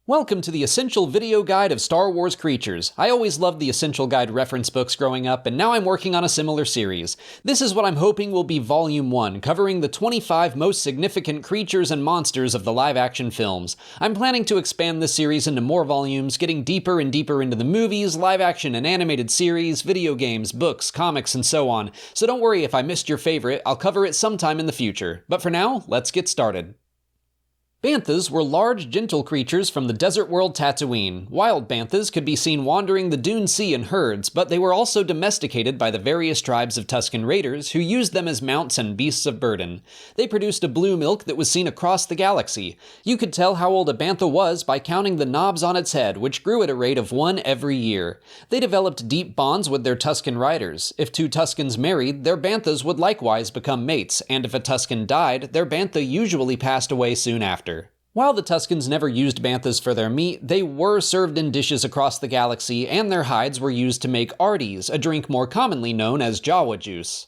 Welcome to the Essential Video Guide of Star Wars Creatures. I always loved the Essential Guide reference books growing up, and now I'm working on a similar series. This is what I'm hoping will be Volume 1, covering the 25 most significant creatures and monsters of the live-action films. I'm planning to expand this series into more volumes, getting deeper and deeper into the movies, live-action and animated series, video games, books, comics, and so on. So don't worry if I missed your favorite, I'll cover it sometime in the future. But for now, let's get started. Banthas were large, gentle creatures from the desert world Tatooine. Wild banthas could be seen wandering the Dune Sea in herds, but they were also domesticated by the various tribes of Tusken raiders who used them as mounts and beasts of burden. They produced a blue milk that was seen across the galaxy. You could tell how old a bantha was by counting the knobs on its head, which grew at a rate of 1 every year. They developed deep bonds with their Tusken riders. If two Tuskens married, their banthas would likewise become mates, and if a Tusken died, their bantha usually passed away soon after. While the Tuskens never used banthas for their meat, they were served in dishes across the galaxy, and their hides were used to make arties, a drink more commonly known as Jawa juice.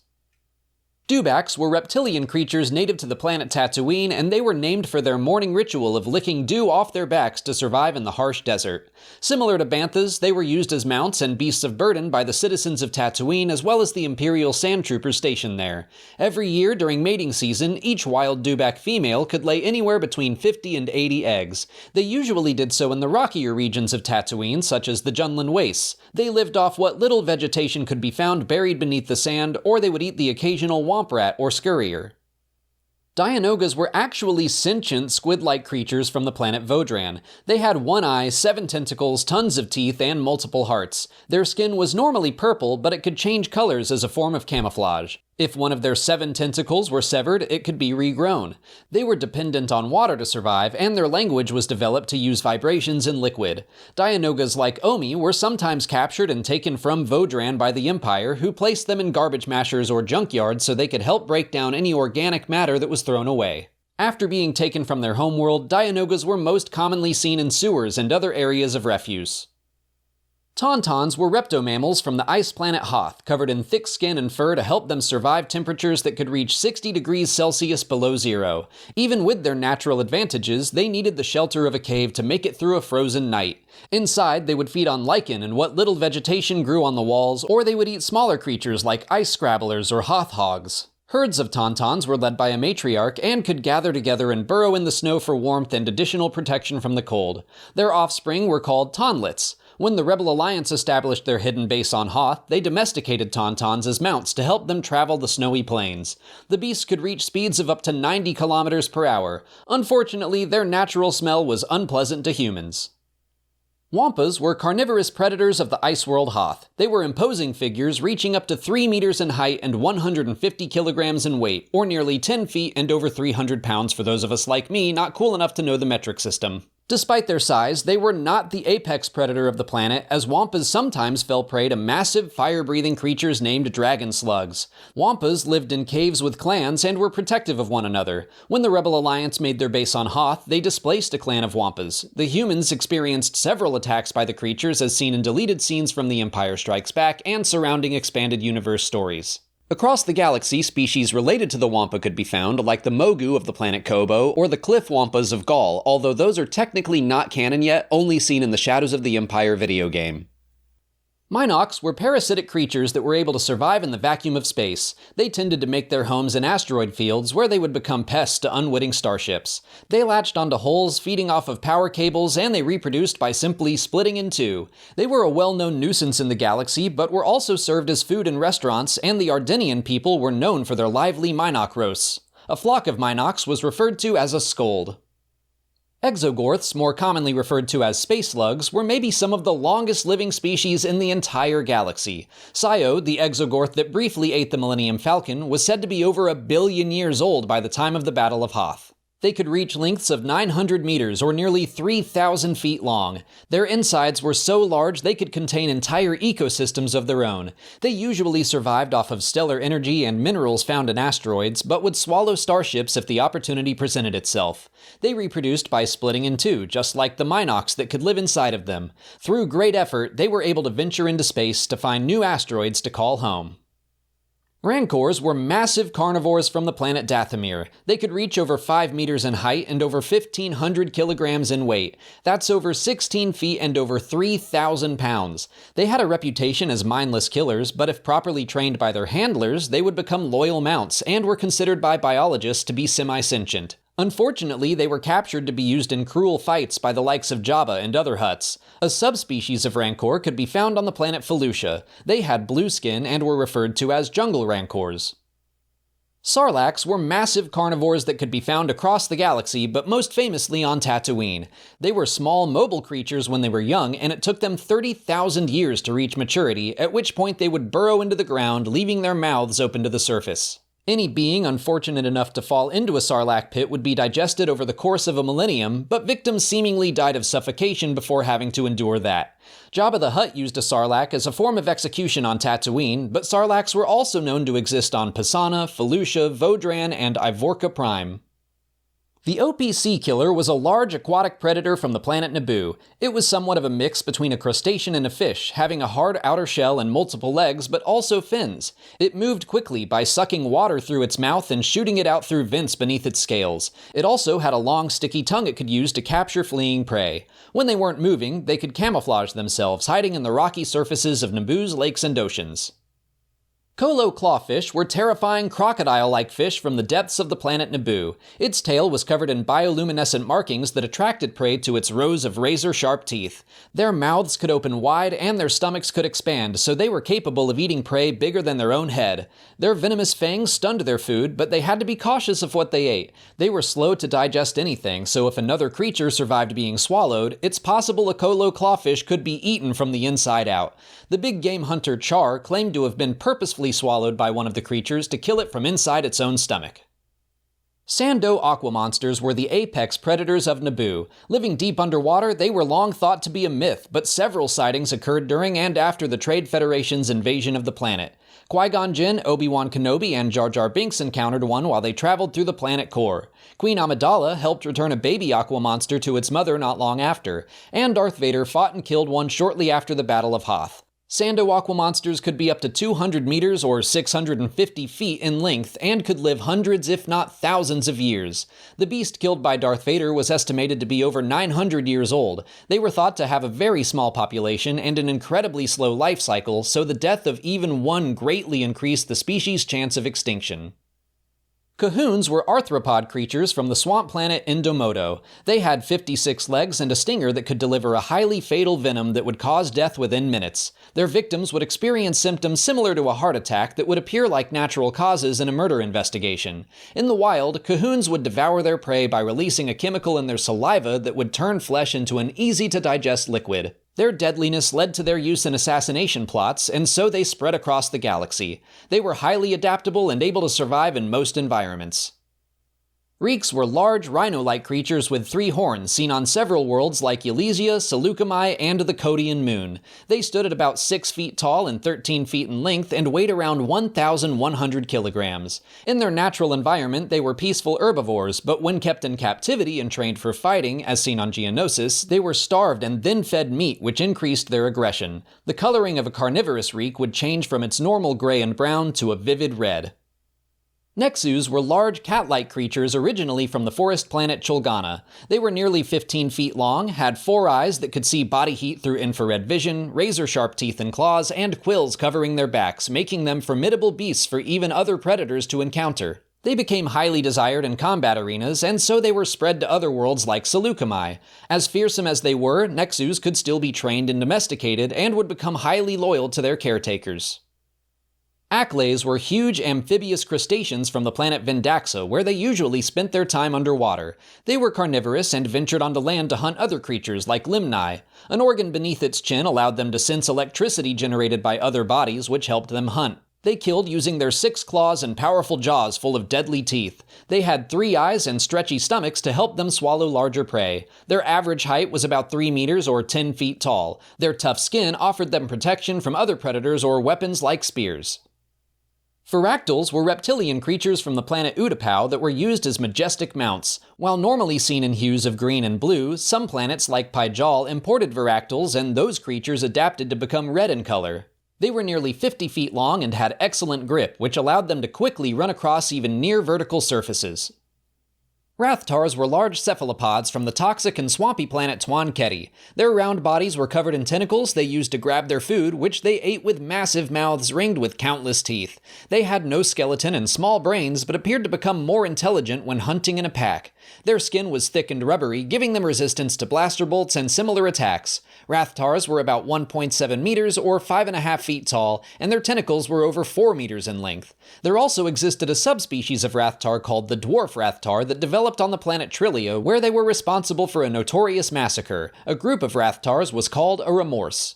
Dewbacks were reptilian creatures native to the planet Tatooine, and they were named for their morning ritual of licking dew off their backs to survive in the harsh desert. Similar to banthas, they were used as mounts and beasts of burden by the citizens of Tatooine as well as the Imperial sand troopers stationed there. Every year during mating season, each wild dewback female could lay anywhere between 50 and 80 eggs. They usually did so in the rockier regions of Tatooine, such as the Junlan Wastes. They lived off what little vegetation could be found buried beneath the sand, or they would eat the occasional womp rat or scurrier. Dianogas were actually sentient squid-like creatures from the planet Vodran. They had 1 eye, 7 tentacles, tons of teeth, and multiple hearts. Their skin was normally purple, but it could change colors as a form of camouflage. If one of their 7 tentacles were severed, it could be regrown. They were dependent on water to survive, and their language was developed to use vibrations in liquid. Dianogas like Omi were sometimes captured and taken from Vodran by the Empire, who placed them in garbage mashers or junkyards so they could help break down any organic matter that was thrown away. After being taken from their homeworld, Dianogas were most commonly seen in sewers and other areas of refuse. Tauntauns were reptomammals from the ice planet Hoth, covered in thick skin and fur to help them survive temperatures that could reach 60 degrees Celsius below zero. Even with their natural advantages, they needed the shelter of a cave to make it through a frozen night. Inside, they would feed on lichen and what little vegetation grew on the walls, or they would eat smaller creatures like ice scrabblers or Hoth hogs. Herds of tauntauns were led by a matriarch and could gather together and burrow in the snow for warmth and additional protection from the cold. Their offspring were called tauntlets. When the Rebel Alliance established their hidden base on Hoth, they domesticated tauntauns as mounts to help them travel the snowy plains. The beasts could reach speeds of up to 90 kilometers per hour. Unfortunately, their natural smell was unpleasant to humans. Wampas were carnivorous predators of the ice world Hoth. They were imposing figures reaching up to 3 meters in height and 150 kilograms in weight, or nearly 10 feet and over 300 pounds for those of us like me not cool enough to know the metric system. Despite their size, they were not the apex predator of the planet, as wampas sometimes fell prey to massive fire-breathing creatures named dragon slugs. Wampas lived in caves with clans and were protective of one another. When the Rebel Alliance made their base on Hoth, they displaced a clan of wampas. The humans experienced several attacks by the creatures as seen in deleted scenes from The Empire Strikes Back and surrounding expanded universe stories. Across the galaxy, species related to the wampa could be found, like the Mogu of the planet Kobo or the cliff wampas of Gaul, although those are technically not canon yet, only seen in the Shadows of the Empire video game. Minocs were parasitic creatures that were able to survive in the vacuum of space. They tended to make their homes in asteroid fields, where they would become pests to unwitting starships. They latched onto holes feeding off of power cables, and they reproduced by simply splitting in two. They were a well-known nuisance in the galaxy, but were also served as food in restaurants, and the Ardenian people were known for their lively Minoc roasts. A flock of Minocs was referred to as a scold. Exogorths, more commonly referred to as space slugs, were maybe some of the longest living species in the entire galaxy. Psyode, the exogorth that briefly ate the Millennium Falcon, was said to be over 1 billion years old by the time of the Battle of Hoth. They could reach lengths of 900 meters or nearly 3,000 feet long. Their insides were so large they could contain entire ecosystems of their own. They usually survived off of stellar energy and minerals found in asteroids, but would swallow starships if the opportunity presented itself. They reproduced by splitting in two, just like the Minocs that could live inside of them. Through great effort, they were able to venture into space to find new asteroids to call home. Rancors were massive carnivores from the planet Dathomir. They could reach over 5 meters in height and over 1,500 kilograms in weight. That's over 16 feet and over 3,000 pounds. They had a reputation as mindless killers, but if properly trained by their handlers, they would become loyal mounts and were considered by biologists to be semi-sentient. Unfortunately, they were captured to be used in cruel fights by the likes of Jabba and other Hutts. A subspecies of Rancor could be found on the planet Felucia. They had blue skin and were referred to as jungle Rancors. Sarlaccs were massive carnivores that could be found across the galaxy, but most famously on Tatooine. They were small, mobile creatures when they were young, and it took them 30,000 years to reach maturity, at which point they would burrow into the ground, leaving their mouths open to the surface. Any being unfortunate enough to fall into a sarlacc pit would be digested over the course of a millennium, but victims seemingly died of suffocation before having to endure that. Jabba the Hutt used a sarlacc as a form of execution on Tatooine, but sarlaccs were also known to exist on Pisana, Felucia, Vodran, and Ivorca Prime. The OPC killer was a large aquatic predator from the planet Naboo. It was somewhat of a mix between a crustacean and a fish, having a hard outer shell and multiple legs, but also fins. It moved quickly by sucking water through its mouth and shooting it out through vents beneath its scales. It also had a long, sticky tongue it could use to capture fleeing prey. When they weren't moving, they could camouflage themselves, hiding in the rocky surfaces of Naboo's lakes and oceans. Kolo clawfish were terrifying crocodile-like fish from the depths of the planet Naboo. Its tail was covered in bioluminescent markings that attracted prey to its rows of razor-sharp teeth. Their mouths could open wide and their stomachs could expand, so they were capable of eating prey bigger than their own head. Their venomous fangs stunned their food, but they had to be cautious of what they ate. They were slow to digest anything, so if another creature survived being swallowed, it's possible a Kolo clawfish could be eaten from the inside out. The big game hunter Char claimed to have been purposefully swallowed by one of the creatures to kill it from inside its own stomach. Sando aqua monsters were the apex predators of Naboo. Living deep underwater, they were long thought to be a myth, but several sightings occurred during and after the Trade Federation's invasion of the planet. Qui-Gon Jinn, Obi-Wan Kenobi, and Jar Jar Binks encountered one while they traveled through the planet core. Queen Amidala helped return a baby aqua monster to its mother not long after, and Darth Vader fought and killed one shortly after the Battle of Hoth. Sando aqua monsters could be up to 200 meters or 650 feet in length and could live hundreds if not thousands of years. The beast killed by Darth Vader was estimated to be over 900 years old. They were thought to have a very small population and an incredibly slow life cycle, so the death of even one greatly increased the species' chance of extinction. Cahoons were arthropod creatures from the swamp planet Indomodo. They had 56 legs and a stinger that could deliver a highly fatal venom that would cause death within minutes. Their victims would experience symptoms similar to a heart attack that would appear like natural causes in a murder investigation. In the wild, Cahoons would devour their prey by releasing a chemical in their saliva that would turn flesh into an easy-to-digest liquid. Their deadliness led to their use in assassination plots, and so they spread across the galaxy. They were highly adaptable and able to survive in most environments. Reeks were large, rhino-like creatures with 3 horns seen on several worlds like Elysia, Seleucami, and the Codian Moon. They stood at about 6 feet tall and 13 feet in length and weighed around 1,100 kilograms. In their natural environment, they were peaceful herbivores, but when kept in captivity and trained for fighting, as seen on Geonosis, they were starved and then fed meat, which increased their aggression. The coloring of a carnivorous reek would change from its normal gray and brown to a vivid red. Nexus were large cat-like creatures originally from the forest planet Chulgana. They were nearly 15 feet long, had 4 eyes that could see body heat through infrared vision, razor-sharp teeth and claws, and quills covering their backs, making them formidable beasts for even other predators to encounter. They became highly desired in combat arenas, and so they were spread to other worlds like Seleucami. As fearsome as they were, Nexus could still be trained and domesticated, and would become highly loyal to their caretakers. Acklays were huge amphibious crustaceans from the planet Vendaxa, where they usually spent their time underwater. They were carnivorous and ventured onto land to hunt other creatures like Limni. An organ beneath its chin allowed them to sense electricity generated by other bodies, which helped them hunt. They killed using their 6 claws and powerful jaws full of deadly teeth. They had 3 eyes and stretchy stomachs to help them swallow larger prey. Their average height was about 3 meters or 10 feet tall. Their tough skin offered them protection from other predators or weapons like spears. Pteractyls were reptilian creatures from the planet Utapau that were used as majestic mounts. While normally seen in hues of green and blue, some planets like Pyjal imported pteractyls, and those creatures adapted to become red in color. They were nearly 50 feet long and had excellent grip, which allowed them to quickly run across even near vertical surfaces. Rathtars were large cephalopods from the toxic and swampy planet Twanketi. Their round bodies were covered in tentacles they used to grab their food, which they ate with massive mouths ringed with countless teeth. They had no skeleton and small brains, but appeared to become more intelligent when hunting in a pack. Their skin was thick and rubbery, giving them resistance to blaster bolts and similar attacks. Rathtars were about 1.7 meters or 5.5 feet tall, and their tentacles were over 4 meters in length. There also existed a subspecies of Rathtar called the Dwarf Rathtar that developed on the planet Trillia, where they were responsible for a notorious massacre. A group of Rathtars was called a Remorse.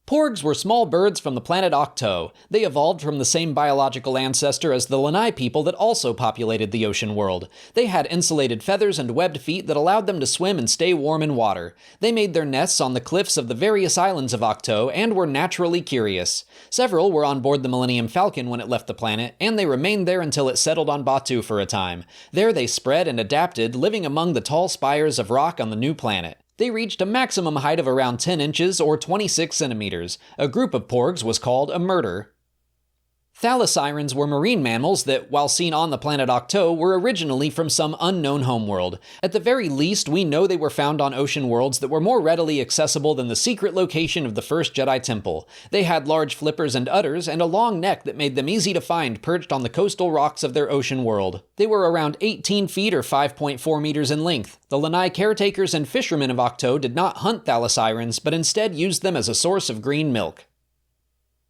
Porgs were small birds from the planet Octo. They evolved from the same biological ancestor as the Lanai people that also populated the ocean world. They had insulated feathers and webbed feet that allowed them to swim and stay warm in water. They made their nests on the cliffs of the various islands of Octo and were naturally curious. Several were on board the Millennium Falcon when it left the planet, and they remained there until it settled on Batu for a time. There they spread and adapted, living among the tall spires of rock on the new planet. They reached a maximum height of around 10 inches or 26 centimeters. A group of porgs was called a murder. Thalassirens were marine mammals that, while seen on the planet Octo, were originally from some unknown homeworld. At the very least, we know they were found on ocean worlds that were more readily accessible than the secret location of the first Jedi Temple. They had large flippers and udders, and a long neck that made them easy to find perched on the coastal rocks of their ocean world. They were around 18 feet or 5.4 meters in length. The Lanai caretakers and fishermen of Octo did not hunt Thalassirens, but instead used them as a source of green milk.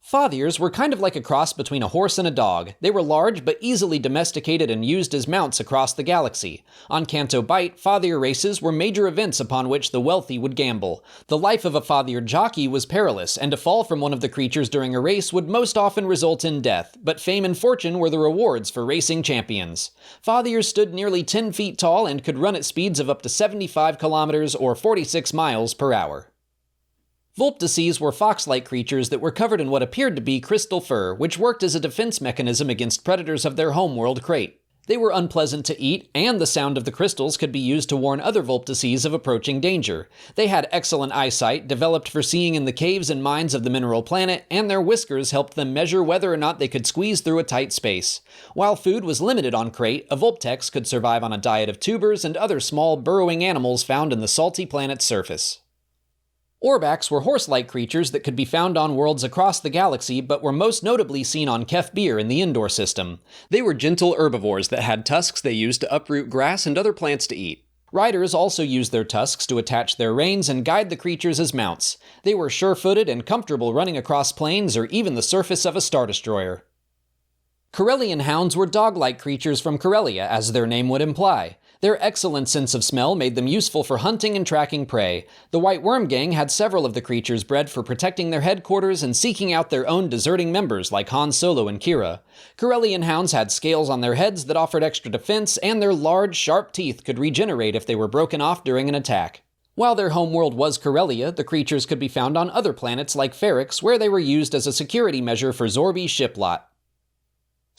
Fathiers were kind of like a cross between a horse and a dog. They were large but easily domesticated and used as mounts across the galaxy. On Canto Bight, Fathier races were major events upon which the wealthy would gamble. The life of a Fathier jockey was perilous, and to fall from one of the creatures during a race would most often result in death, but fame and fortune were the rewards for racing champions. Fathiers stood nearly 10 feet tall and could run at speeds of up to 75 kilometers or 46 miles per hour. Volptices were fox-like creatures that were covered in what appeared to be crystal fur, which worked as a defense mechanism against predators of their homeworld Crate. They were unpleasant to eat, and the sound of the crystals could be used to warn other Volptices of approaching danger. They had excellent eyesight, developed for seeing in the caves and mines of the mineral planet, and their whiskers helped them measure whether or not they could squeeze through a tight space. While food was limited on Crate, a Volptex could survive on a diet of tubers and other small burrowing animals found in the salty planet's surface. Orbax were horse-like creatures that could be found on worlds across the galaxy, but were most notably seen on Kef Bir in the Indoor system. They were gentle herbivores that had tusks they used to uproot grass and other plants to eat. Riders also used their tusks to attach their reins and guide the creatures as mounts. They were sure-footed and comfortable running across plains or even the surface of a Star Destroyer. Corellian hounds were dog-like creatures from Corellia, as their name would imply. Their excellent sense of smell made them useful for hunting and tracking prey. The White Worm Gang had several of the creatures bred for protecting their headquarters and seeking out their own deserting members like Han Solo and Kira. Corellian hounds had scales on their heads that offered extra defense, and their large, sharp teeth could regenerate if they were broken off during an attack. While their homeworld was Corellia, the creatures could be found on other planets like Ferrix, where they were used as a security measure for Zorbi's ship lot.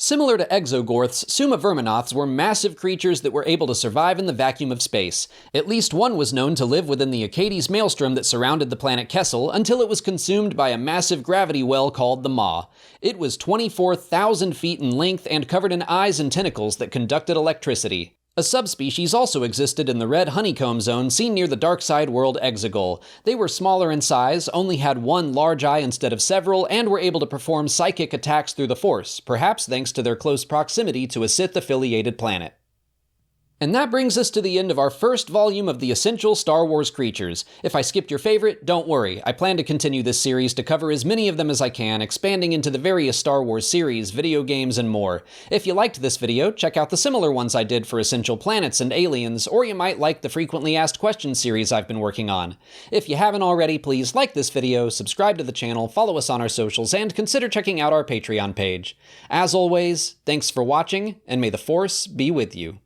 Similar to Exogorths, Suma Verminoths were massive creatures that were able to survive in the vacuum of space. At least one was known to live within the Acades maelstrom that surrounded the planet Kessel until it was consumed by a massive gravity well called the Maw. It was 24,000 feet in length and covered in eyes and tentacles that conducted electricity. A subspecies also existed in the red honeycomb zone seen near the dark side world Exegol. They were smaller in size, only had one large eye instead of several, and were able to perform psychic attacks through the Force, perhaps thanks to their close proximity to a Sith-affiliated planet. And that brings us to the end of our first volume of the Essential Star Wars Creatures. If I skipped your favorite, don't worry. I plan to continue this series to cover as many of them as I can, expanding into the various Star Wars series, video games, and more. If you liked this video, check out the similar ones I did for Essential Planets and Aliens, or you might like the Frequently Asked Questions series I've been working on. If you haven't already, please like this video, subscribe to the channel, follow us on our socials, and consider checking out our Patreon page. As always, thanks for watching, and may the Force be with you.